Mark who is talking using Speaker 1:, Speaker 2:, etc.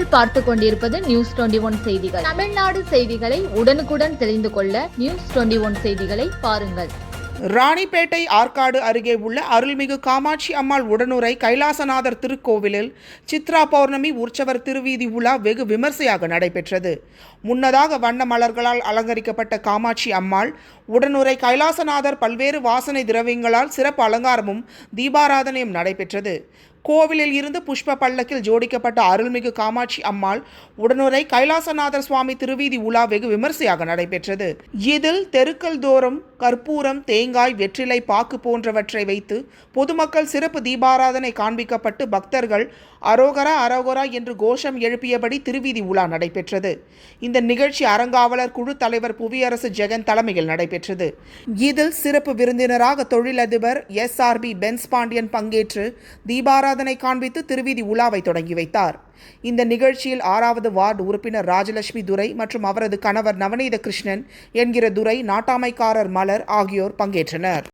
Speaker 1: நீங்கள் பார்த்து கொண்டிருப்பது News21 செய்திகள். தமிழ்நாடு செய்திகளை உடனுக்குடன் தெரிந்து கொள்ள News21 செய்திகளை பாருங்கள்.
Speaker 2: ராணிப்பேட்டை ஆற்காடு அருகே உள்ள அருள்மிகு காமாட்சி அம்மாள் உடனுறை கைலாசநாதர் திருக்கோவிலில் சித்ரா பௌர்ணமி உற்சவர் திருவீதி உலா வெகு விமர்சையாக நடைபெற்றது. முன்னதாக வண்ண மலர்களால் அலங்கரிக்கப்பட்ட காமாட்சி அம்மாள் உடனுறை கைலாசநாதர் பல்வேறு வாசனை திரவியங்களால் சிறப்பு அலங்காரமும் தீபாராதனையும் நடைபெற்றது. கோவிலில் இருந்து புஷ்ப பல்லக்கில் ஜோடிக்கப்பட்ட அருள்மிகு காமாட்சி அம்மாள் உடனுறை கைலாசநாதர் சுவாமி திருவீதி உலா வெகு விமர்சையாக நடைபெற்றது. இதில் தெருக்கள் தோறும் கற்பூரம், தேங்காய், வெற்றிலை, பாக்கு போன்றவற்றை வைத்து பொதுமக்கள் சிறப்பு தீபாராதனை காண்பிக்கப்பட்டு பக்தர்கள் அரோகரா அரோகரா என்று கோஷம் எழுப்பியபடி திருவீதி உலா நடைபெற்றது. இந்த நிகழ்ச்சி அறங்காவலர் குழு தலைவர் புவியரசு ஜெகன் தலைமையில் நடைபெற்றது. இதில் சிறப்பு விருந்தினராக தொழிலதிபர் SRB பென்ஸ் பாண்டியன் பங்கேற்று தீபாராதனை காண்பித்து திருவீதி உலாவை தொடங்கி வைத்தார். இந்த நிகழ்ச்சியில் 6வது வார்டு உறுப்பினர் ராஜலட்சுமி துரை மற்றும் அவரது கணவர் நவநீத கிருஷ்ணன் என்கிற துரை, நாட்டாமைக்காரர் மலர் ஆகியோர் பங்கேற்றனர்.